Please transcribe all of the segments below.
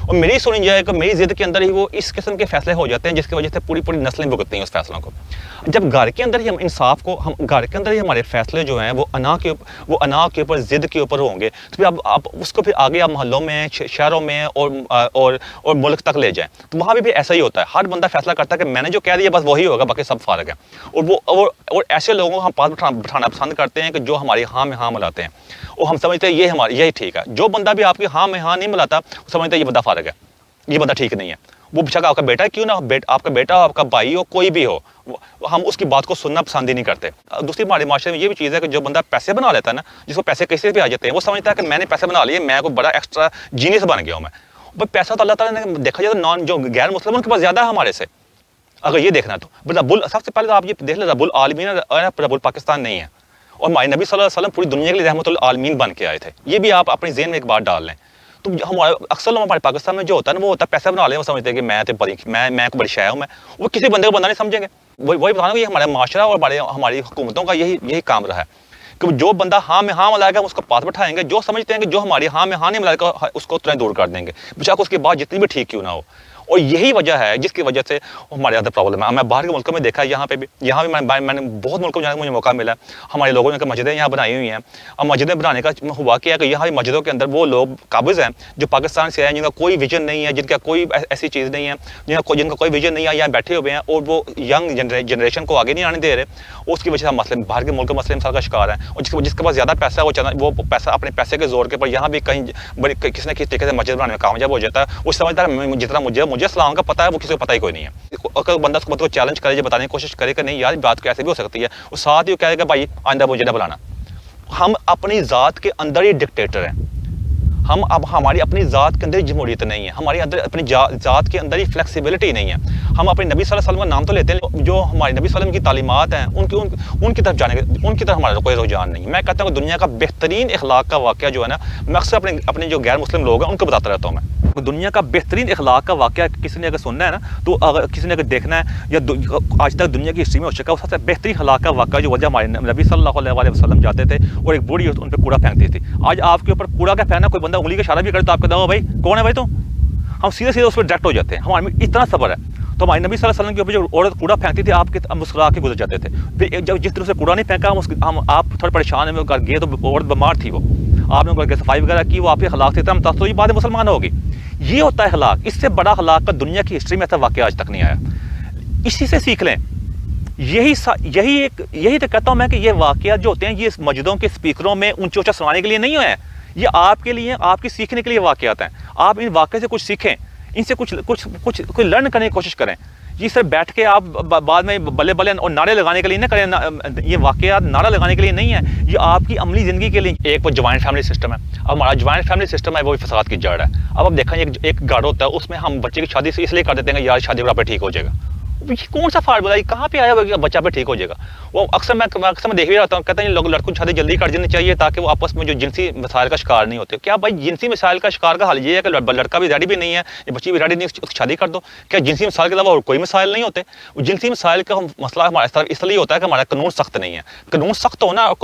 اور میری سنی جائے کہ میری ضد کے اندر ہی وہ اس قسم کے فیصلے ہو جاتے ہیں جس کی وجہ سے پوری پوری نسلیں بھگتتی ہیں اس فیصلوں کو. جب گھر کے اندر ہی ہم انصاف کو, ہم گھر کے اندر ہی ہمارے فیصلے جو ہیں وہ انا کے اوپر ضد کے اوپر ہوں گے, تو پھر آپ اس کو پھر آگے آپ محلوں میں, شہروں میں اور ملک تک لے جائیں تو وہاں بھی ایسا ہی ہوتا ہے. ہر بندہ فیصلہ کرتا ہے کہ میں نے جو کہہ دیا بس وہی ہوگا, باقی سب فارغ ہے. اور ایسے لوگوں کو ہم پاس بٹھانا پسند کرتے ہیں کہ جو ہماری ہاں میں ہاں ملاتے ہیں, اور ہم سمجھتے ہیں یہی ٹھیک ہے. جو بندہ بھی آپ کی ہاں میں ہاں نہیں ملاتا وہ سمجھتے ہیں یہ بندہ فارغ ہے, یہ بندہ ٹھیک نہیں ہے. وہ بچہ آپ کا بیٹا کیوں نہ ہو, آپ کا بیٹا ہو, آپ کا بھائی ہو, کوئی بھی ہو, ہم اس کی بات کو سننا پسند ہی نہیں کرتے. دوسری ہمارے معاشرے میں یہ بھی چیز ہے کہ جو بندہ پیسے بنا لیتا ہے نا, جس کو پیسے کیسے بھی آ جاتے ہیں, وہ سمجھتا ہے کہ میں نے پیسے بنا لیے, میں کوئی بڑا ایکسٹرا جینیس بن گیا ہوں. میں پیسہ تو اللہ تعالیٰ نے دیکھا جائے تو جو غیر مسلم ان کے پاس زیادہ ہے ہمارے سے, اگر یہ دیکھنا تو سب سے پہلے تو آپ یہ دیکھ لیں رب العالمین رب الپاکستان نہیں ہے, اور ہمارے نبی صلی اللہ علیہ وسلم پوری دنیا کے لیے رحمت العالمین بن کے آئے تھے. یہ بھی آپ اپنے ذہن میں ایک بات ڈال لیں. تو اکثر لوگ ہمارے پاکستان میں جو ہوتا ہے نا, وہ ہوتا ہے پیسہ بنا لیں, وہ سمجھتے ہیں کہ میں کوئی بڑی شے ہوں, وہ کسی بندے کو بندہ نہیں سمجھیں گے. وہی بتانا کہ یہ ہمارا معاشرہ اور ہماری حکومتوں کا یہی کام رہا ہے کہ جو بندہ ہاں میں ہاں ملائے گا ہم اس کو پاس بٹھائیں گے, جو سمجھتے ہیں کہ جو ہماری ہاں میں ہاں نہیں ملائے گا اس کو ترنت دور کر دیں گے, بچہ کو اس کی بات جتنی بھی ٹھیک کیوں نہ ہو. اور یہی وجہ ہے جس کی وجہ سے ہمارے اندر پرابلم ہے. میں باہر کے ملکوں میں دیکھا ہے, یہاں پہ میں نے بہت ملکوں میں جانے کا مجھے موقع ملا. ہمارے لوگوں نے مسجدیں یہاں بنائی ہوئی ہیں. اب مسجدیں بنانے کا ہوا کیا کہ یہاں مسجدوں کے اندر وہ لوگ قابض ہیں جو پاکستان سے آئے ہیں, جن کا کوئی ویژن نہیں ہے, جن کا کوئی ایسی چیز نہیں ہے, جن کا کوئی ویژن نہیں ہے, یہاں بیٹھے ہوئے ہیں, اور وہ ینگ جنریشن کو آگے نہیں آنے دے رہے. اس کی وجہ سے ہم مسئلے باہر کے ملکوں مسئلے مثال کا شکار ہیں. اور جس کے پاس زیادہ پیسہ ہے وہ پیسہ اپنے پیسے کے زور کے پر یہاں بھی کہیں کسی نہ کسی طریقے سے مسجد بنانے میں کامیاب ہو جاتا ہے. وہ سمجھتا ہے جتنا مجھے اسلام کا پتہ ہے وہ کسی کو پتہ ہی کوئی نہیں ہے. اگر بندہ اس کو چیلنج کرے, جو بتانے کی کوشش کرے کہ نہیں یار بات کیسے بھی ہو سکتی ہے, وہ ساتھ ہی کہے گا بھائی آئندہ مجھے نہ بلانا. ہم اپنی ذات کے اندر ہی ڈکٹیٹر ہیں. ہماری اپنی ذات کے اندر ہی جمہوریت نہیں ہے, ہماری اپنی ذات کے اندر ہی فلیکسیبلٹی نہیں ہے. ہم اپنے نبی صلی اللہ علیہ وسلم کا نام تو لیتے ہیں, جو ہمارے نبی صلی اللہ علیہ وسلم کی تعلیمات ہیں ان کی طرف جانے کے, ان کی طرف ہمارا کوئی رجحان نہیں ہے. میں کہتا ہوں کہ دنیا کا بہترین اخلاق کا واقعہ جو ہے نا, میں اکثر اپنے جو غیر مسلم لوگ ہیں ان کو بتاتا رہتا ہوں. میں دنیا کا بہترین اخلاق کا واقعہ کسی نے اگر سننا ہے نا, تو اگر کسی نے اگر دیکھنا ہے یا آج تک دنیا کی ہسٹری میں ہو چکا ہے, وہ سب سے بہترین اخلاق کا واقعہ جو وجہ ہمارے نبی صلی اللہ علیہ وسلم جاتے تھے اور ایک بوڑھی ان پہ کوڑا پھینکتی تھی. آج آپ کے اوپر کوڑا کا پھینکنا, کوئی بندہ انگلی کا اشارہ بھی کرے تو آپ کہتے ہو بھائی کون ہے بھائی, تو ہم سیدھے اس پہ ڈائریکٹ ہو جاتے ہیں. ہمارے میں اتنا صبر ہے. تو ہمارے نبی صلی اللہ علیہ وسلم کے اوپر جو عورت کوڑا پھینکتی تھی, آپ کے مسکرا کے گزر جاتے تھے. پھر جب جس طرح سے کوڑا نہیں پھینکا, آپ تھوڑے پریشان ہیں, گئے تو عورت بیمار تھی, وہ آپ نے گھر صفائی وغیرہ کی, وہ آپ کے اخلاق سے اتنا متاثر ہوئی, بعد مسلمان ہوگی. یہ ہوتا ہے اخلاق. اس سے بڑا اخلاق کا دنیا کی ہسٹری میں ایسا واقعہ آج تک نہیں آیا. اسی سے سیکھ لیں. یہی تو کہتا ہوں میں کہ یہ واقعات جو ہوتے ہیں یہ مسجدوں کے اسپیکروں میں اونچا اونچا سنانے کے لیے نہیں ہوئے ہیں. یہ آپ کے لیے, آپ کی سیکھنے کے لیے واقعات ہیں. آپ ان واقعے سے کچھ سیکھیں, ان سے کچھ لرن کرنے کی کوشش کریں. یہ صرف بیٹھ کے آپ بعد میں بلے اور نعرے لگانے کے لیے نہ کریں. یہ واقعات نعرہ لگانے کے لیے نہیں ہے, یہ آپ کی عملی زندگی کے لیے. ایک وہ جوائنٹ فیملی سسٹم ہے. اب ہمارا جوائنٹ فیملی سسٹم ہے وہ فساد کی جڑ ہے. اب آپ دیکھیں ایک گھر ہوتا ہے, اس میں ہم بچے کی شادی سے اس لیے کر دیتے ہیں کہ یار شادی پہ ٹھیک ہو جائے گا. کون سا فارمولہ ہے, کہاں پہ آیا ہوا کہ بچہ پہ ٹھیک ہو جائے گا. وہ اکثر میں دیکھ بھی رہتا ہوں, کہتے ہیں لوگ لڑکوں کی شادی جلدی کر دینی چاہیے تاکہ وہ آپس میں جو جنسی مسائل کا شکار نہیں ہوتے. کیا بھائی جنسی مسائل کا شکار کا حل یہ ہے کہ لڑکا بھی ریڈی بھی نہیں ہے, یہ بچی بھی ریڈی نہیں ہے, اس کی شادی کر دو؟ کیا جنسی مسائل کے علاوہ اور کوئی مسائل نہیں ہوتے؟ جنسی مسائل کا مسئلہ ہمارا اس لیے ہوتا ہے کہ ہمارا قانون سخت نہیں ہے. قانون سخت ہونا اور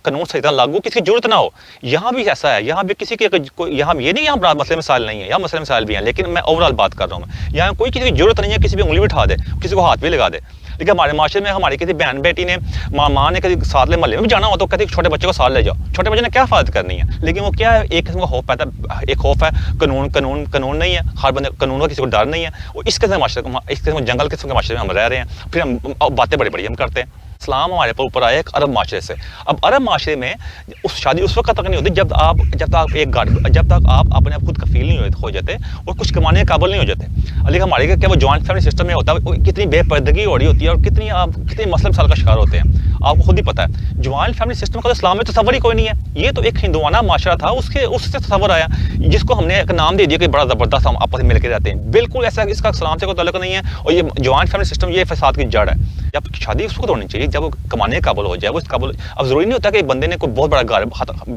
قانون صحیح طرح لاگو کسی کی ضرورت نہ ہو. یہاں بھی ایسا ہے, یہاں بھی کسی کے یہاں یہ نہیں, یہاں مسئلے مسائل نہیں ہے, یہاں مسئلے مسائل بھی ہیں, لیکن میں اوور آل بات کر رہا ہوں. یہاں کوئی کسی کی ضرورت نہیں ہے کسی بھی انگلی اٹھا دے, کسی کو ہاتھ بھی لگا دے. لیکن ہمارے معاشرے میں ہماری کسی بہن بیٹی نے ماں نے کسی ساتھ محلے میں بھی جانا ہو تو کہتے چھوٹے بچے کو ساتھ لے جاؤ. چھوٹے بچے نے کیا حفاظت کرنی ہے؟ لیکن وہ کیا ہے, ایک قسم کا خوف ایک خوف ہے. قانون نہیں ہے, ہر بندے قانون کا کسی کو ڈر نہیں ہے. وہ اس قسم معاشرے, اس قسم جنگل قسم کے معاشرے میں ہم رہ رہے ہیں. پھر ہم باتیں بڑی ہم کرتے ہیں. اسلام ہمارے اوپر آیا ایک عرب معاشرے سے. اب عرب معاشرے میں شادی اس وقت تک نہیں ہوتی جب تک آپ اپنے آپ خود کفیل نہیں ہو جاتے اور کچھ کمانے کے قابل نہیں ہو جاتے. لیکن ہمارے کیا وہ جوائنٹ فیملی سسٹم میں ہوتا ہے, کتنی بے پردگی ہو رہی ہوتی ہے اور کتنی مسئلے مسائل کا شکار ہوتے ہیں, آپ کو خود ہی پتہ ہے. جوائنٹ فیملی سسٹم کا تو اسلام میں تصور ہی کوئی نہیں ہے. یہ تو ایک ہندوانہ معاشرہ تھا, اس سے تصور آیا, جس کو ہم نے ایک نام دے دیا کہ بڑا زبردست ہم آپس میں مل کے رہتے ہیں. بالکل ایسا, اس کا اسلام سے کوئی تعلق نہیں ہے. اور یہ جوائنٹ فیملی سسٹم یہ فساد کی جڑ ہے. جب شادی اس وقت ہونی چاہیے جب وہ کمانے کے قابل ہو جائے, وہ اس قابل. اب ضروری نہیں ہوتا کہ بندے نے کوئی بہت بڑا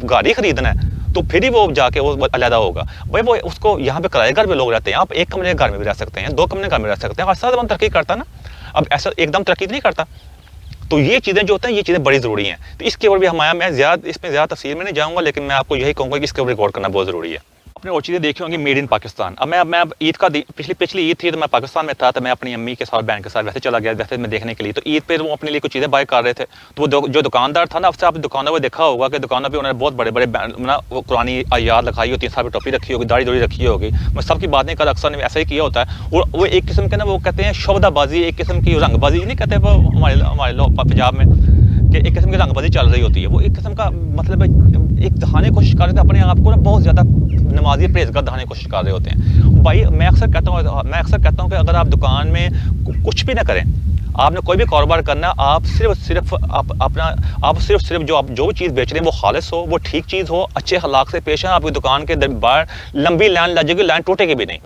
گاڑی خریدنا ہے تو پھر ہی وہ جا کے وہ علیحدہ ہوگا. بھائی وہ اس کو یہاں پہ کرایہ گھر پہ لوگ رہتے ہیں, آپ ایک کمرے کے گھر میں بھی رہ سکتے ہیں, 2 کمرے کے گھر میں رہ سکتے ہیں. ایسا ترقی کرتا نا, اب ایسا ایک دم ترقی نہیں کرتا. تو یہ چیزیں جو ہوتے ہیں یہ چیزیں بڑی ضروری ہیں. تو اس کے اوپر بھی میں اس میں زیادہ تفصیل میں نہیں جاؤں گا، لیکن میں آپ کو یہی کہوں گا کہ اس کے اوپر ریکارڈ کرنا بہت ضروری ہے. آپ نے اور چیزیں دیکھی ہوں گی میڈ ان پاکستان. اب میں عید کا پچھلی عید تھی تو میں پاکستان میں تھا، تو میں اپنی امی کے ساتھ بہن کے ساتھ ویسے چلا گیا ویسے میں دیکھنے کے لیے. تو عید پہ وہ اپنے لیے کچھ چیزیں بائی کر رہے تھے. تو وہ جو دکاندار تھا نا، اب سے آپ دکانوں پہ دیکھا ہوگا کہ دکانوں پہ انہوں نے بہت بڑے بڑے وہ قرآنی آیات لگائی ہوتی ہیں، ساتھ ٹوپی رکھی ہوگی، داڑھی رکھی ہوگی. میں سب کی بات نہیں کر، اکثر نے ایسا ہی کیا ہوتا ہے. اور وہ ایک قسم کے نا وہ کہتے ہیں شعبدہ بازی، ایک قسم کی رنگ بازی نہیں کہتے وہ ہمارے لوگ پنجاب میں، کہ ایک قسم کی رنگ بازی چل رہی ہوتی ہے. وہ ایک قسم کا مطلب ایک دکھانے کی کوشش کر رہے تھے اپنے آپ کو نا، بہت زیادہ نمازی پرہیزگار دکھانے کی کوشش کر رہے ہوتے ہیں. بھائی میں اکثر کہتا ہوں کہ اگر آپ دکان میں کچھ بھی نہ کریں، آپ نے کوئی بھی کاروبار کرنا، آپ صرف جو چیز بیچ رہے ہیں وہ خالص ہو، وہ ٹھیک چیز ہو، اچھے اخلاق سے پیش ہیں. آپ کی دکان کے باہر لمبی لائن لگے گی، لائن ٹوٹے گی بھی نہیں.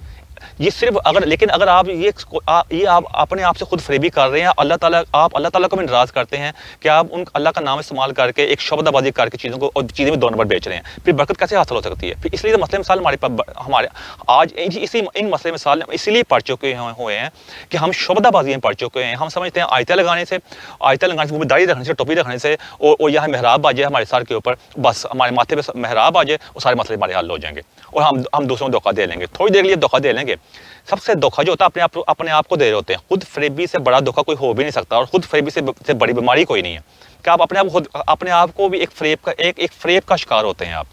یہ صرف لیکن اگر آپ یہ آپ اپنے آپ سے خود فریبی کر رہے ہیں، آپ اللہ تعالیٰ کو بھی ناراض کرتے ہیں کہ آپ اللہ کا نام استعمال کر کے ایک شعبدہ بازی کر کے چیزوں کو اور چیزیں بھی 2 نمبر بیچ رہے ہیں. پھر برکت کیسے حاصل ہو سکتی ہے؟ پھر اس لیے مسئلے مثال ہمارے آج ان مسئلے مثال اسی لیے پڑھ چکے ہوئے ہیں کہ ہم شعبدہ بازی میں پڑھ چکے ہیں. ہم سمجھتے ہیں آیتیں لگانے سے وہ بھی داڑھی رکھنے سے، ٹوپی رکھنے سے، اور یہاں محراب آ جائے ہمارے سر کے اوپر، بس ہمارے ماتھے پہ محراب آ جائے، وہ سارے مسئلے ہمارے حل ہو جائیں گے اور ہم دوسروں کو دھوکہ دے لیں گے. تھوڑی دیر کے لیے دھوکہ دے لیں گے. سب سے دھوکہ جو ہوتا ہے اپنے آپ کو دے رہے ہوتے ہیں. خود فریبی سے بڑا دھوکہ کوئی ہو بھی نہیں سکتا، اور خود فریبی سے بڑی بیماری کوئی نہیں ہے کہ آپ اپنے آپ کو بھی ایک فریب کا شکار ہوتے ہیں آپ.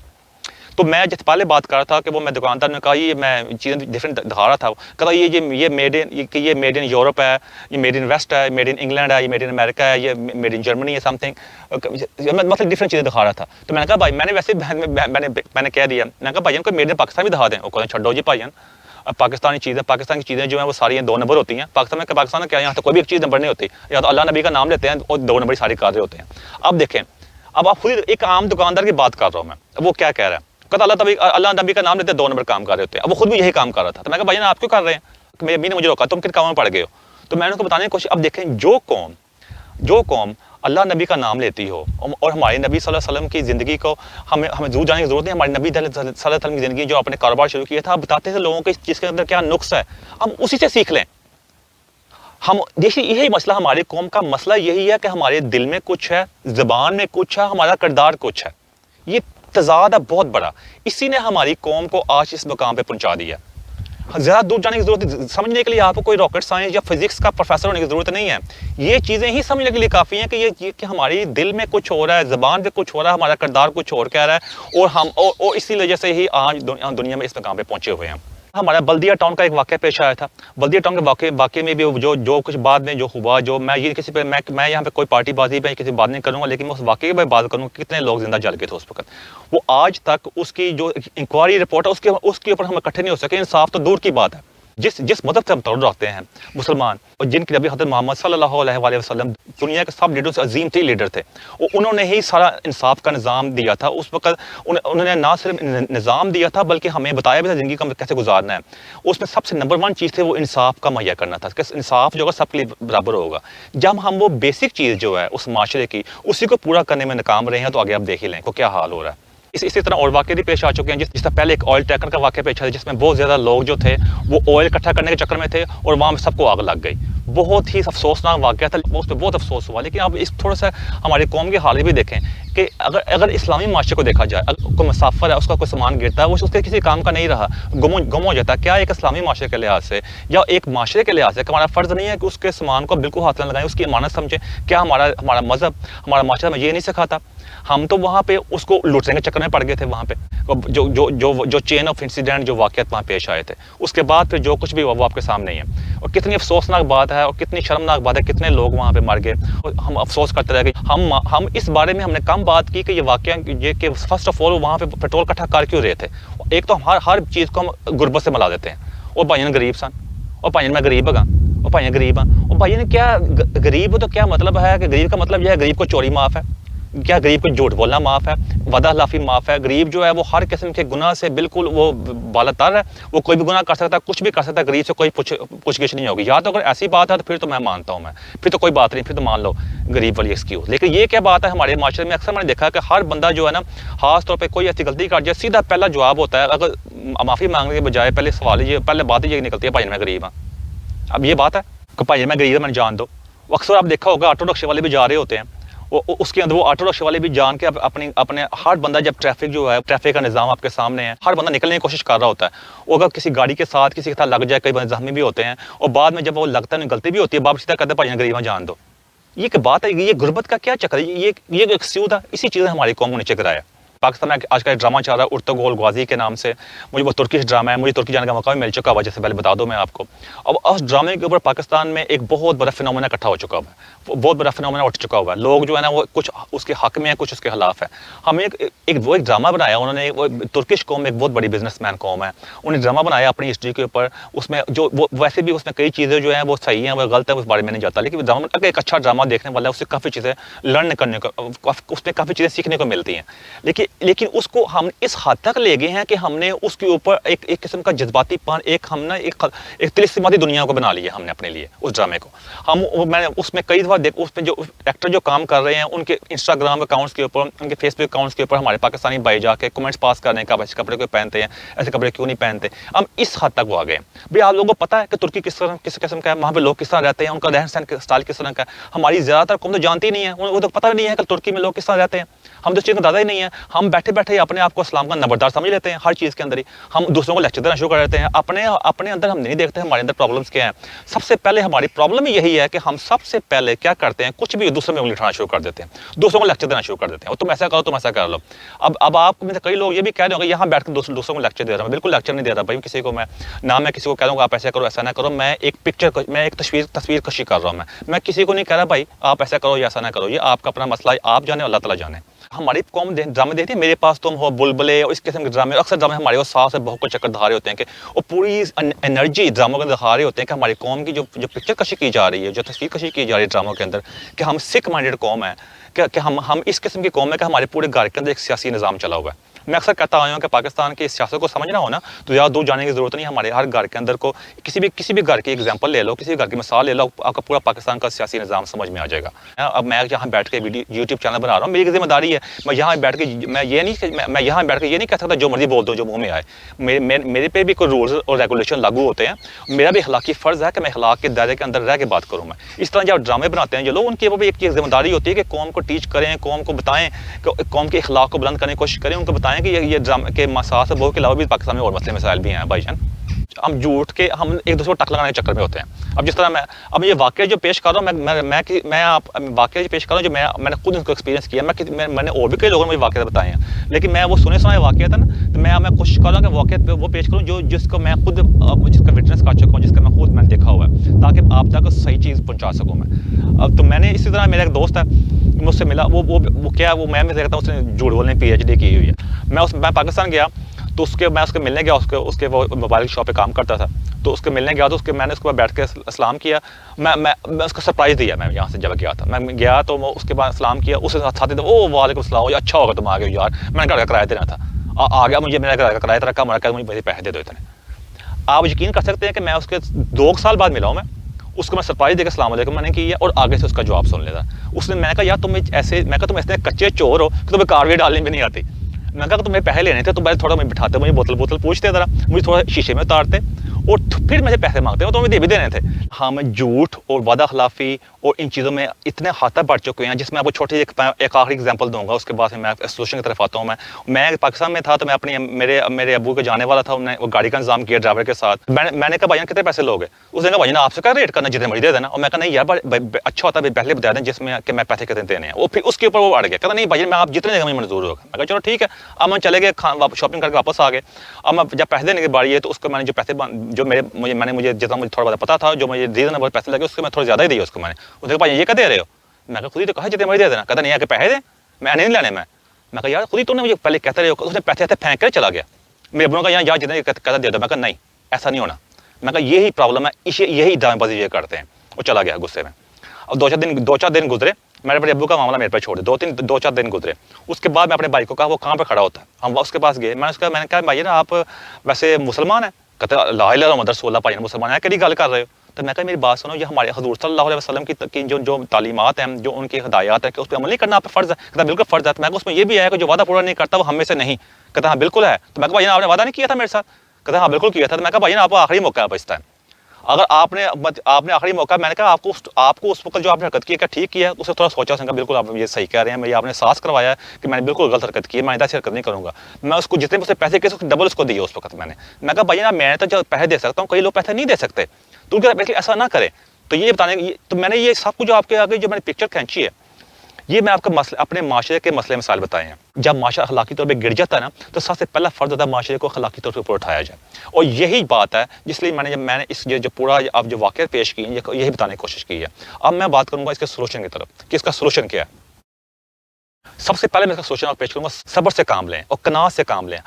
تو میں جس پہلے بات کر رہا تھا کہ وہ میں دکاندار نے کہا یہ میں چیزیں ڈفرینٹ دکھا رہا تھا، کہا یہ میڈ ان یورپ ہے، یہ میڈ ان ویسٹ ہے، میڈ ان انگلینڈ ہے، یہ میڈ ان امریکہ ہے، یہ میڈ ان جرمنی ہے، سم تھنگ مطلب ڈفرینٹ چیزیں دکھا رہا تھا. تو میں نے کہا بھائی میں نے ویسے میں نے کہہ دیا، میں نے کہا بھائی ان کو میڈ ان پاکستان بھی دکھا دیں. وہ کہتے ہیں چھڈو جی بھائی، پاکستان کی چیزیں جو ہیں وہ ساری 2 نمبر ہوتی ہیں. پاکستان میں کیا یہاں تو کوئی بھی ایک چیز نمبر نہیں ہوتی، یا تو اللہ نبی کا نام لیتے ہیں اور 2 نمبر ساری کر رہے ہوتے ہیں. اب دیکھیں، اب آپ خود ایک عام دکاندار کی بات کر رہا ہوں میں، وہ کیا کہہ رہا ہے، کہتا اللہ نبی کا نام لیتے ہیں 2 نمبر کام کر رہے ہوتے ہیں. اب وہ خود بھی یہی کام کر رہا تھا. تو میں کہا بھائی آپ کیوں کر رہے ہیں؟ میری امی نے مجھے روکا، تم کن کاموں میں پڑ گئے ہو؟ تو میں نے ان کو بتانے کی کوشش. اب دیکھیں جو قوم اللہ نبی کا نام لیتی ہو اور ہمارے نبی صلی اللہ علیہ وسلم کی زندگی کو ہمیں ضرور جاننے کی ضرورت نہیں. ہمارے نبی صلی اللہ علیہ وسلم کی زندگی جو اپنے کاروبار شروع کیا تھا، بتاتے تھے لوگوں کو اس چیز کے اندر کیا نقص ہے، ہم اسی سے سیکھ لیں. ہم دیکھیے یہی مسئلہ ہماری قوم کا مسئلہ یہی ہے کہ ہمارے دل میں کچھ ہے، زبان میں کچھ ہے، ہمارا کردار کچھ ہے. یہ تضاد ہے بہت بڑا. اسی نے ہماری قوم کو آج اس مقام پہ پہنچا دیا. زیادہ دور جانے کی ضرورت، سمجھنے کے لیے آپ کو کوئی راکٹ سائنس یا فزکس کا پروفیسر ہونے کی ضرورت نہیں ہے. یہ چیزیں ہی سمجھنے کے لیے کافی ہیں کہ کہ ہماری دل میں کچھ ہو رہا ہے، زبان پہ کچھ ہو رہا ہے، ہمارا کردار کچھ اور کہہ رہا ہے، اور اسی وجہ سے ہی آج دنیا میں اس مقام پہ پہنچے ہوئے ہیں. ہمارا بلدیہ ٹاؤن کا ایک واقعہ پیش آیا تھا. بلدیہ ٹاؤن کے واقعے میں بھی جو کچھ بعد میں جو ہوا، جو میں یہ کسی پہ میں یہاں پہ کوئی پارٹی بازی پہ کسی بات نہیں کروں گا، لیکن میں اس واقعے پہ بات کروں گا کتنے لوگ زندہ جل گئے تھے اس وقت. وہ آج تک اس کی جو انکوائری رپورٹ ہے اس کے اوپر ہم اکٹھے نہیں ہو سکے. انصاف تو دور کی بات ہے. جس مذہب سے ہم تعلق رکھتے ہیں مسلمان، اور جن کے نبی حضرت محمد صلی اللہ علیہ وآلہ وسلم دنیا کے سب لیڈروں سے عظیم ترین لیڈر تھے، اور انہوں نے ہی سارا انصاف کا نظام دیا تھا. اس وقت انہوں نے نہ صرف نظام دیا تھا بلکہ ہمیں بتایا بھی تھا زندگی کا کیسے گزارنا ہے. اس میں سب سے نمبر 1 چیز تھی وہ انصاف کا مہیا کرنا تھا، کہ انصاف جو ہوگا سب کے لیے برابر ہوگا. جب ہم وہ بیسک چیز جو ہے اس معاشرے کی اسی کو پورا کرنے میں ناکام رہے ہیں، تو آگے آپ دیکھ ہی لیں کو کیا حال ہو رہا ہے. اسی طرح اور واقعے بھی پیش آ چکے ہیں. جس طرح پہلے ایک آئل ٹینکر کا واقعہ پیش آیا جس میں بہت زیادہ لوگ جو تھے وہ آئل اکٹھا کرنے کے چکر میں تھے اور وہاں سب کو آگ لگ گئی. بہت ہی افسوسناک واقعہ تھا، اس پہ بہت افسوس ہوا. لیکن آپ اس تھوڑا سا ہماری قوم کے حالات بھی دیکھیں کہ اگر اسلامی معاشرے کو دیکھا جائے، اگر کوئی مسافر ہے، اس کا کوئی سامان گرتا ہے، وہ اس کے کسی کام کا نہیں رہا، گم ہو جاتا ہے. کیا ایک اسلامی معاشرے کے لحاظ سے یا ایک معاشرے کے لحاظ سے کہ ہمارا فرض نہیں ہے کہ اس کے سامان کو بالکل ہاتھ نہ لگائیں، اس کی امانت سمجھیں؟ کیا ہمارا مذہب، ہمارا معاشرہ میں یہ نہیں سکھاتا؟ ہم تو وہاں پہ اس کو لوٹنے کے چکر میں پڑ گئے تھے. وہاں پہ جو چین آف انسیڈنٹ جو واقعات وہاں پیش آئے تھے، اس کے بعد پھر جو کچھ بھی وہ آپ کے سامنے ہی ہے. اور کتنی افسوسناک بات ہے اور کتنی شرمناک بات ہے، کتنے لوگ وہاں پہ مر گئے. اور ہم افسوس کرتے رہ گئے. ہم اس بارے میں ہم نے کم بات کی کہ یہ واقعہ یہ کہ فرسٹ آف آل وہاں پہ پیٹرول اکٹھا کر کیوں رہے تھے. ایک تو ہم ہر چیز کو ہم غربت سے ملا دیتے ہیں. اور بھائی غریب سن، اور بھائی میں غریب ہاں، اور بھائی غریب ہاں. اور بھائی نے کیا غریب تو کیا مطلب ہے کہ غریب کا مطلب یہ ہے غریب کو چوری معاف ہے؟ کیا غریب کو جھوٹ بولنا معاف ہے؟ وعدہ خلافی معاف ہے؟ غریب جو ہے وہ ہر قسم کے گناہ سے بالکل وہ بالا تر ہے، وہ کوئی بھی گناہ کر سکتا ہے، کچھ بھی کر سکتا ہے. غریب سے کوئی پوچھ گچھ نہیں ہوگی. یا تو اگر ایسی بات ہے تو پھر تو میں مانتا ہوں، پھر تو کوئی بات نہیں، پھر تو مان لو غریب والی ایکسکیوز. لیکن یہ کیا بات ہے ہمارے معاشرے میں؟ اکثر میں نے دیکھا کہ ہر بندہ جو ہے نا، خاص طور پہ کوئی ایسی غلطی کر جائے، سیدھا پہلا جواب ہوتا ہے، اگر معافی مانگنے کے بجائے پہلے بات یہ نکلتی ہے بھائی میں غریب ہوں. اب یہ بات ہے کہ بھائی میں غریب ہوں، میں جان دو. اکثر آپ دیکھا ہوگا آٹو رکشے والے بھی جا رہے ہوتے ہیں، اس کے اندر وہ آٹو رکشے والے بھی جان کے اپنے ہر بندہ، جب ٹریفک جو ہے، ٹریفک کا نظام آپ کے سامنے ہے، ہر بندہ نکلنے کی کوشش کر رہا ہوتا ہے، وہ اگر کسی گاڑی کے ساتھ کسی کے ساتھ لگ جائے، کئی بندے زخمی بھی ہوتے ہیں، اور بعد میں جب وہ لگتا ہے غلطی بھی ہوتی ہے، باپ سیدھا کہتے ہیں بھائی غریباں جان دو. یہ کہ بات ہے، یہ غربت کا کیا چکر ہے، یہ ایک سیدھا اسی چیز ہماری قوم کو نیچے گرایا. پاکستان میں آج کا ایک ڈرامہ چل رہا ہے ارطغرل غازی کے نام سے. مجھے وہ ترکش ڈرامہ ہے، مجھے ترکی جانے کا موقع بھی مل چکا ہوا، جیسے پہلے بتا دوں میں آپ کو. اب اس ڈرامے کے اوپر پاکستان میں ایک بہت بڑا فینومینا اکٹھا ہو چکا ہوا ہے، بہت بڑا فینومینا اٹھ چکا ہوا ہے. لوگ جو ہے نا وہ کچھ اس کے حق میں ہیں، کچھ اس کے خلاف ہے. ہمیں ایک ڈرامہ بنایا انہوں نے. ترکش قوم ایک بہت بڑی بزنس مین قوم ہے، انہوں نے ڈرامہ بنایا اپنی ہسٹری کے اوپر. اس میں جو ویسے بھی اس میں کئی چیزیں جو ہیں وہ صحیح ہیں، وہ غلط ہے، اس بارے میں نہیں جاتا، لیکن ڈرامہ اگر ایک اچھا ڈرامہ دیکھنے والا ہے، اس سے کافی چیزیں لرن کرنے کو، اس میں کافی چیزیں سیکھنے کو ملتی ہیں. لیکن اس کو ہم اس حد تک لے گئے ہیں کہ ہم نے اس کے اوپر ایک قسم کا جذباتی پان، ہم نے ایک طلسماتی دنیا کو بنا لیا ہم نے اپنے لیے اس ڈرامے کو. میں نے اس میں کئی دفعہ اس میں جو ایکٹر جو کام کر رہے ہیں، ان کے انسٹاگرام اکاؤنٹس کے اوپر، ان کے فیس بک اکاؤنٹس کے اوپر ہمارے پاکستانی بھائی جا کے کمنٹس پاس کرنے کا، ایسے کپڑے کیوں پہنتے ہیں، ایسے کپڑے کیوں نہیں پہنتے. ہم اس حد تک وہ آ گئے ہیں. بھائی آپ لوگوں کو پتہ ہے کہ ترکی کس قسم کا ہے، وہاں پہ لوگ کس طرح رہتے ہیں، ان کا رہن سہن اسٹائل کس طرح کا ہے. ہماری زیادہ تر قوم تو جانتی نہیں ہے، وہ تو پتہ بھی نہیں ہے کہ ترکی میں لوگ کس طرح رہتے ہیں. ہم تو اس چیز کو دادا ہی نہیں ہے. ہم بیٹھے بیٹھے اپنے آپ کو اسلام کا نمبردار سمجھ لیتے ہیں ہر چیز کے اندر ہی. ہم دوسروں کو لیکچر دینا شروع کر دیتے ہیں، اپنے اندر ہم نہیں دیکھتے ہمارے اندر پرابلمس کیا ہیں. سب سے پہلے ہماری پرابلم یہی ہے کہ ہم سب سے پہلے کیا کرتے ہیں، کچھ بھی دوسروں میں انگلی اٹھانا شروع کر دیتے ہیں، دوسروں کو لیکچر دینا شروع کر دیتے ہیں، اور تم ایسا کرو، تم ایسا کر لو. اب آپ میں سے کئی لوگ یہ بھی کہہ رہے ہوں گے یہاں بیٹھ کے دوسروں کو لیکچر دے رہا ہوں. بالکل لیکچر نہیں دے رہا بھائی کسی کو. میں کسی کو کہہ رہا ہوں آپ ایسا کرو ایسا نہ کرو. میں ایک تصویر کشی کر رہا ہوں. میں کسی کو نہیں کہہ رہا بھائی آپ ایسا کرو یا ایسا نہ کرو. یہ آپ کا اپنا مسئلہ ہے، آپ جانے، اللہ تعالیٰ جانے. ہماری قوم ڈرامے دیکھتی ہے، میرے پاس تم ہو، بلبلے اور اس قسم کے ڈرامے. اکثر ڈرامے ہمارے وہ ساس سے بہت کو چکر دھا رہے ہوتے ہیں کہ وہ پوری انرجی ڈراموں کے اندر دکھا رہے ہوتے ہیں کہ ہماری قوم کی جو پکچر کشی کی جا رہی ہے، جو تصویر کشی کی جا رہی ہے ڈراموں کے اندر، کہ ہم سکھ مائنڈیڈ قوم ہے، کہ ہم اس قسم کی قوم ہے کہ ہمارے پورے گھر کے اندر ایک سیاسی نظام چلا ہوا ہے. میں اکثر کہتا آیا ہوں کہ پاکستان کی سیاست کو سمجھنا ہو نا تو زیادہ دور جانے کی ضرورت نہیں. ہمارے ہر گھر کے اندر کو کسی بھی گھر کی ایگزامپل لے لو، کسی بھی گھر کی مثال لے لو، آپ کا پورا پاکستان کا سیاسی نظام سمجھ میں آ جائے گا. اب میں یہاں بیٹھ کے یوٹیوب چینل بنا رہا ہوں، میری ذمہ داری ہے. میں یہاں بیٹھ کے میں یہاں بیٹھ کے یہ نہیں کہہ سکتا جو مرضی بول دو جو منہ میں آئے. میرے پہ بھی کوئی رولز اور ریگولیشن لاگو ہوتے ہیں. میرا بھی اخلاقی فرض ہے کہ میں اخلاق کے دائرے کے اندر رہ کے بات کروں. میں اس طرح جب ڈرامے بناتے ہیں جو لوگ، ان کی وہ بھی ایک ذمہ داری ہوتی ہے کہ قوم کو ٹیچ کریں، قوم کو بتائیں، قوم کے اخلاق کو بلند کرنے کی کوشش کریں. ان کو بتائیں کہ یہ ڈرامے کے مسائل سے بہت کے علاوہ بھی پاکستان میں اور مسئلے مسائل بھی ہیں بھائی جان. ہم جھوٹ کے، ہم ایک دوسرے کو ٹک لگانے کے چکر میں ہوتے ہیں. اب جس طرح اب یہ واقعہ جو پیش کر رہا ہوں، میں واقعہ جو پیش کر رہا ہوں جو میں نے خود ان کو ایکسپیرینس کیا. میں نے اور بھی کئی لوگوں نے مجھے واقعات بتائے ہیں، لیکن میں وہ سنے واقعہ تھا نا، تو میں کوشش کر رہا ہوں کہ واقعات وہ پیش کروں جس کو میں خود، جس کا وٹنس کر چکا ہوں، جس کا میں نے دیکھا ہوا ہے، تاکہ آپ تک صحیح چیز پہنچا سکوں میں. اب تو میں نے اسی طرح، میرا ایک دوست ہے مجھ سے ملا، وہ میں کہتا ہوں اس نے جھوٹ بولنے کی PhD کی ہوئی ہے. میں پاکستان گیا تو میں اس کے ملنے گیا. اس کے وہ موبائل شاپ پہ کام کرتا تھا، تو اس کے ملنے گیا تو میں نے اس کے بعد بیٹھ کے اسلام کیا. میں اس کو سرپرائز دیا. میں یہاں سے جب گیا تھا، میں گیا تو اس کے بعد اسلام کیا. اس ساتھ او وعلیکم السلام، اچھا ہوگا تم آ گئے یار، میں نے گھر کا کرایہ دینا تھا، آ گیا. مجھے میرا گھر کا کرایہ رکھا، مجھے پیسے دے دو اتنے. آپ یقین کر سکتے ہیں کہ میں اس کے 2 سال بعد ملا ہوں. میں اس کو سرپرائز دے کے السلام علیکم میں نے کیا، اور آگے سے اس کا جواب سن لیتا. میں نے کہا یار تم ایسے کچے چور ہو کہ تمہیں کاروی ڈالنے بھی نہیں آتی. میں کہا کہ تمہیں پیسے لینے تھے تو پہلے تھوڑا بٹھاتے، مجھے بوتل پوچھتے ذرا، مجھے تھوڑا شیشے میں اتارتے، اور پھر مجھے پیسے مانگتے ہیں، تو مجھے بھی دینے تھے. ہاں میں جھوٹ اور وعدہ خلافی اور ان چیزوں میں اتنے ہاتھ بڑھ چکے ہیں، جس میں آپ کو چھوٹی ایک آخری ایگزامپل دوں گا. اس کے بعد میں ایسوسیشن کی طرف آتا ہوں. میں پاکستان میں تھا تو میں میرے ابو کے جانے والا تھا. انہوں نے وہ گاڑی کا انتظام کیا ڈرائیور کے ساتھ. میں نے کہا بھائی کتنے پیسے لوگ ہیں؟ اس نے کہا بھائی آپ سے کیا ریٹ کرنا، جتنے مجھے دے دینا. اور میں کہا نہیں یار اچھا ہوتا ہے پہلے بتا دیں جس میں کہ میں پیسے کتنے دینے ہیں. وہ پھر اس کے اوپر وہ اڑ گیا، کہتا نہیں بھائی میں آپ جتنے دیں مجھے منظور ہوگا. میں کہا چلو ٹھیک ہے. اب ہم چلے گئے شاپنگ کر کے واپس آ گئے. اب میں جب پیسے دینے کی باری ہے تو اس کو میں نے جو پیسے جو مجھے جتنا مجھے تھوڑا بہت پتا تھا، جو مجھے ریزنیبل پیسے لگے، اس کو میں تھوڑا زیادہ ہی دیا. اس کو میں نے اس نے کہا بھائی یہ کیا دے رہے ہو؟ میں کہا خود ہی تو کہا جتنے مجھے دے دینا. کہتا نہیں کہ پیسے دیں، میں نہیں لینے. میں کہا یار خود ہی تو نے مجھے پہلے کہتے رہے ہو. اس نے پیسے پھینک کر چلا گیا. میرے ابو نے کہا یار جتنے کہتا دے دو. میں کہا نہیں ایسا نہیں ہونا. میں کہا یہی پرابلم ہے، یہی ڈرامے بازی یہ کرتے ہیں. وہ چلا گیا غصے میں. اب 2-4 دن گزرے. میں اپنے ابو کا معاملہ میرے پہ چھوڑ دے. 2-4 دن گزرے. اس کے بعد میں اپنے بھائی کو کہا وہ کہاں پہ کھڑا ہوتا ہے. ہم اس کے پاس گئے. میں نے کہا بھائی نا آپ ویسے مسلمان ہیں؟ کہتے لا الہ الا اللہ محمد رسول اللہ. بھائی مسلمان ہیں کہڑی گل کر رہے ہو؟ تو میں کہا میری بات سنو، یہ ہمارے حضور صلی اللہ علیہ وسلم کی جو تعلیمات ہیں، جو ان کی ہدایات ہیں، کہ اس پہ عمل نہیں کرنا آپ پہ فرض ہے؟ کہتا بالکل فرض ہے. میں کہا اس میں یہ بھی ہے کہ جو وعدہ پورا نہیں کرتا وہ ہم میں سے نہیں. کہتا ہاں بالکل ہے. تو میں کہا بھائی آپ نے وعدہ نہیں کیا تھا میرے ساتھ؟ کہتا ہاں بالکل کیا تھا. تو میں کہا بھائی آپ آخری موقع ہے اس ٹائم. اگر آپ نے آخری موقع میں نے کہا آپ کو اس وقت جو آپ نے حرکت کی ہے کیا ٹھیک کیا ہے، اسے تھوڑا سوچا سنگا بالکل آپ یہ صحیح کہہ رہے ہیں، مجھے آپ نے احساس کروایا ہے کہ میں نے بالکل غلط حرکت کی ہے، میں ایسی حرکت نہیں کروں گا. میں اس کو جتنے مجھ سے پیسے کیے ڈبل اس کو دیے اس وقت. میں نے کہا بھائی نا میں تو جو پیسے دے سکتا ہوں کئی لوگ پیسے نہیں دے سکتے، تو ایسا نہ کرے. تو یہ بتانے تو میں نے یہ سب کچھ جو آپ کے آگے جو میں نے پکچر کھینچی ہے یہ میں آپ کو اپنے معاشرے کے مسئلے مسائل بتائے ہیں. جب معاشرہ اخلاقی طور پہ گر جاتا ہے نا تو سب سے پہلا فرض ہوتا ہے معاشرے کو اخلاقی طور پہ اوپر اٹھایا جائے. اور یہی بات ہے جس لیے میں نے اس جو پورا اب جو واقعہ پیش کی ہے یہی بتانے کی کوشش کی ہے. اب میں بات کروں گا اس کے سولوشن کی طرف کہ اس کا سولوشن کیا ہے. سب سے پہلے میں اس کا سولوشن پیش کروں گا، صبر سے کام لیں اور قناعت سے کام لیں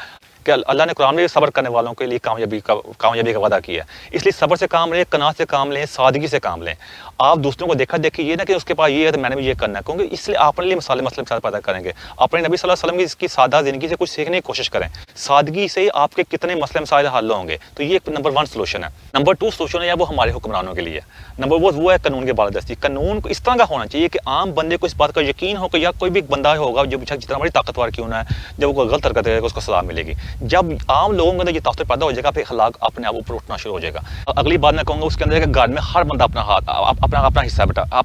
کہ اللہ نے قرآن میں صبر کرنے والوں کے لیے کامیابی کا وعدہ کیا ہے. اس لیے صبر سے کام لیں، قناعت سے کام لیں، سادگی سے کام لیں. آپ دوسروں کو دیکھا دیکھی یہ نہ کہ اس کے پاس یہ ہے تو میں نے بھی یہ کرنا ہے، کیونکہ اس لیے آپ اپنے لیے مسئلے پیدا کریں گے. اپنے نبی صلی اللہ علیہ وسلم کی اس کی سادہ زندگی سے کچھ سیکھنے کی کوشش کریں. سادگی سے ہی آپ کے کتنے مسئلے مسائل حل ہوں گے. تو یہ ایک نمبر 1 سولوشن ہے. نمبر 2 سولوشن ہے وہ ہمارے حکمرانوں کے لیے. وہ ہے قانون کی بالادستی. قانون کو اس طرح کا ہونا چاہیے کہ عام بندے کو اس بات کا یقین ہو کہ یا کوئی بھی بندہ ہوگا جو جتنا بڑی طاقتور کیوں نہ ہے، جب وہ کوئی غلط حرکت کرے گا اس کو سزا ملے گی. جب عام لوگوں کے اندر یہ طاقت پیدا ہو جائے گا پھر اخلاق اپنے آپ اوپر اٹھنا شروع ہو جائے گا. اگلی بات میں کہوں گا اس کے اندر کہ گھر میں ہر بندہ اپنا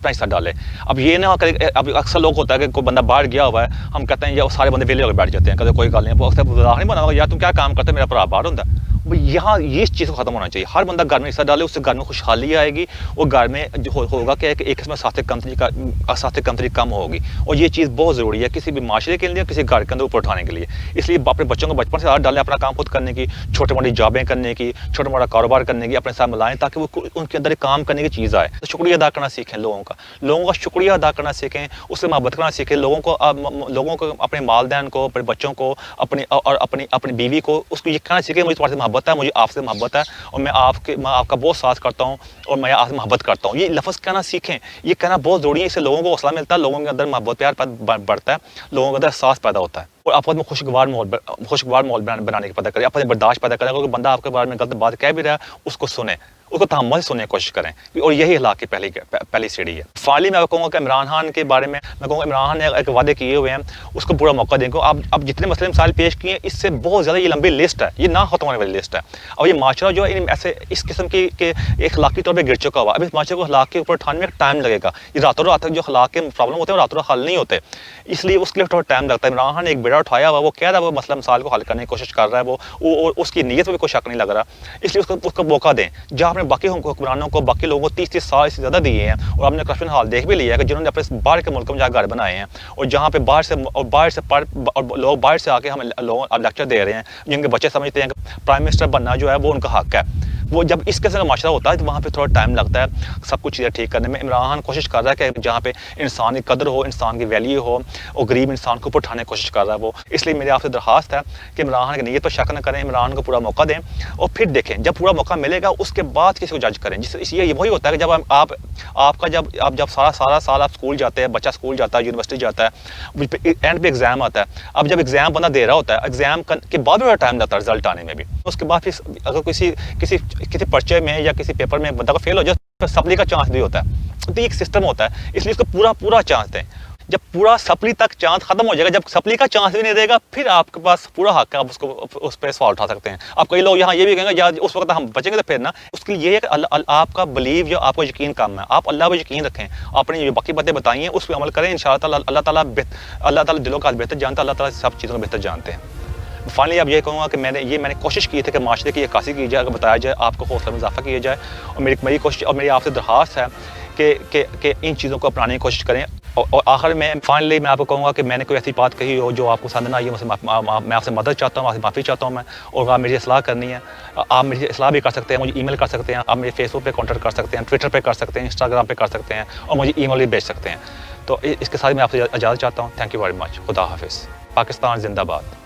حصہ ڈالے. اب یہ نہ کرے، اب اکثر لوگ ہوتا ہے کہ کوئی بندہ باہر گیا ہوا ہے، ہم کہتے ہیں یا سارے بندے ویلے ہو کے بیٹھ جاتے ہیں، کہتے کوئی گل نہیں بنا ہوا، یا تم کیا کام کرتے، میرا بھرا باہر ہوتا ہے. یہاں یہ چیز کو ختم ہونا چاہیے. ہر بندہ گھر میں حصہ ڈالے، اس سے گھر میں خوشحالی آئے گی اور گھر میں جو ہوگا کہ ایک قسم ساتھ کمتری کم ہوگی. اور یہ چیز بہت ضروری ہے کسی بھی معاشرے کے لیے، کسی گھر کے اندر اوپر اٹھانے کے لیے. اس لیے اپنے بچوں کو بچپن سے ہاتھ ڈالیں اپنا کام خود کرنے کی، چھوٹی موٹی جابیں کرنے کی، چھوٹا موٹا کاروبار کرنے کی، اپنے ساتھ ملائیں تاکہ وہ ان کے اندر ایک کام کرنے کی چیز آئے. تو شکریہ ادا کرنا سیکھیں لوگوں کا شکریہ ادا کرنا سیکھیں، اس سے محبت کرنا سیکھیں. لوگوں کو اپنے والدین کو، اپنے بچوں کو، اپنی بیوی کو اس کو یہ کہنا سیکھیں مجھے تمہارے سے محبت ہے، مجھے آپ سے محبت ہے اور میں آپ کا بہت ساتھ کرتا ہوں اور میں آپ سے محبت کرتا ہوں. یہ لفظ کہنا سیکھیں. یہ کہنا بہت ضروری ہے. اس سے لوگوں کو حوصلہ ملتا ہے، لوگوں کے اندر محبت پیار بڑھتا ہے، لوگوں کے اندر احساس پیدا ہوتا ہے. اور آپ میں خوشگوار ماحول بنانے کی پیدا کریں، اپنے برداشت پیدا کریں. کوئی بندہ آپ کے بارے میں غلط بات کہہ بھی رہا ہے اس کو سنیں، اس کو تحمل سے سننے کی کوشش کریں. اور یہی اخلاق کی پہلی سیڑھی ہے. فائنلی میں کہوں گا کہ عمران خان کے بارے میں کہوں گا عمران خان نے ایک وعدے کیے ہوئے ہیں، اس کو پورا موقع دیں گے. اب جتنے مسئلے مسائل پیش کیے ہیں اس سے بہت زیادہ یہ لمبی لسٹ ہے، یہ نہ ختم ہونے والی لسٹ ہے. اور یہ معاشرہ جو ہے ایسے اس قسم کی کہ اخلاقی طور پہ گر چکا ہوا. اب اس معاشرے کو اخلاق کے اوپر اٹھانے میں ٹائم لگے گا. یہ راتوں رات جو اخلاق کے پرابلم ہوتے ہیں وہ راتوں رات حل نہیں ہوتے، اس لیے اس کے لیے تھوڑا ٹائم لگتا ہے. عمران خان نے ایک بیڑا اٹھایا ہوا، وہ کہہ رہا ہے وہ مسئلہ مسائل کو حل کرنے کی کوشش کر رہا ہے، وہ اس کی نیت میں بھی کوئی شک نہیں لگ رہا. اس لیے اس کو موقع دیں. جہاں آپ نے باقی حکمرانوں کو، باقی لوگوں کو 30 سال سے زیادہ دیے ہیں اور آپ نے کرپشن حال دیکھ بھی لیا ہے کہ جنہوں نے اپنے باہر کے ملکوں میں جا گھر بنائے ہیں اور جہاں پہ لوگ باہر سے آ کے ہم لوگ لیکچر دے رہے ہیں، جن کے بچے سمجھتے ہیں کہ پرائم منسٹر بننا جو ہے وہ ان کا حق ہے. وہ جب اس قسم کا معاشرہ ہوتا ہے تو وہاں پہ تھوڑا ٹائم لگتا ہے سب کچھ چیزیں ٹھیک کرنے میں. عمران خان کوشش کر رہا ہے کہ جہاں پہ انسان کی قدر ہو، انسان کی ویلیو ہو اور غریب انسان کو اوپر اٹھانے کی کوشش کر رہا ہے وہ. اس لیے میری آپ سے درخواست ہے کہ عمران خان کی نیت پر شک نہ کریں، عمران کو پورا موقع دیں اور پھر دیکھیں جب پورا موقع ملے گا اس کے بعد کسی کو جج کریں. یہ وہی ہوتا ہے کہ جب سارا سال آپ اسکول جاتے ہیں، بچہ اسکول جاتا ہے، یونیورسٹی جاتا ہے، اینڈ پہ ایگزام آتا ہے. اب جب ایگزام بندہ دے رہا ہوتا ہے، ایگزام کے بعد بھی ٹائم لگتا ہے رزلٹ آنے میں بھی. اس کے بعد پھر اگر کسی پرچے میں یا کسی پیپر میں بندہ کو فیل ہو جائے تو سپلی کا چانس بھی ہوتا ہے. تو یہ ایک سسٹم ہوتا ہے، اس لیے اس کو پورا چانس دیں. جب پورا سپلی تک چانس ختم ہو جائے گا، جب سپلی کا چانس بھی نہیں دے گا پھر آپ کے پاس پورا حق ہے، آپ اس پہ سوال اٹھا سکتے ہیں. اب کئی لوگ یہاں یہ بھی کہیں گے یار اس وقت ہم بچیں گے تو پھر نا. اس کے لیے یہ ہے کہ آپ کا بلیو یا آپ کو یقین کام ہے، آپ اللہ پہ یقین رکھیں، آپ نے جو باقی باتیں بتائی ہیں اس پہ عمل کریں. انشاءاللہ اللہ تعالیٰ دلوں کا بہتر جانتا ہے، اللہ تعالیٰ سب چیزوں کو بہتر جانتے ہیں. فائنلی اب یہ کہوں گا کہ میں نے کوشش کی تھی کہ معاشرے کی عکاسی کی جائے، اگر بتایا جائے، آپ کو حوصلہ میں اضافہ کیا جائے. اور میری کوشش اور میری آپ سے درخواست ہے کہ ان چیزوں کو اپنانے کی کوشش کریں. اور آخر میں فائنلی میں آپ کو کہوں گا کہ میں نے کوئی ایسی بات کہی ہو جو آپ کو پسند نہ آئی ہے، میں آپ سے مدد چاہتا ہوں، آپ سے معافی چاہتا ہوں میں. اور آپ میری اصلاح کرنی ہے، آپ میری اصلاح بھی کر سکتے ہیں، مجھے ای میل کر سکتے ہیں، آپ میرے فیس بک پہ کانٹیکٹ کر سکتے ہیں، ٹویٹر پہ کر سکتے ہیں، انسٹاگرام پہ کر سکتے ہیں اور مجھے ای میل بھی بھیج سکتے ہیں. تو اس کے ساتھ میں آپ سے اجازت چاہتا ہوں. Thank you very much. خدا حافظ. پاکستان زندہ باد.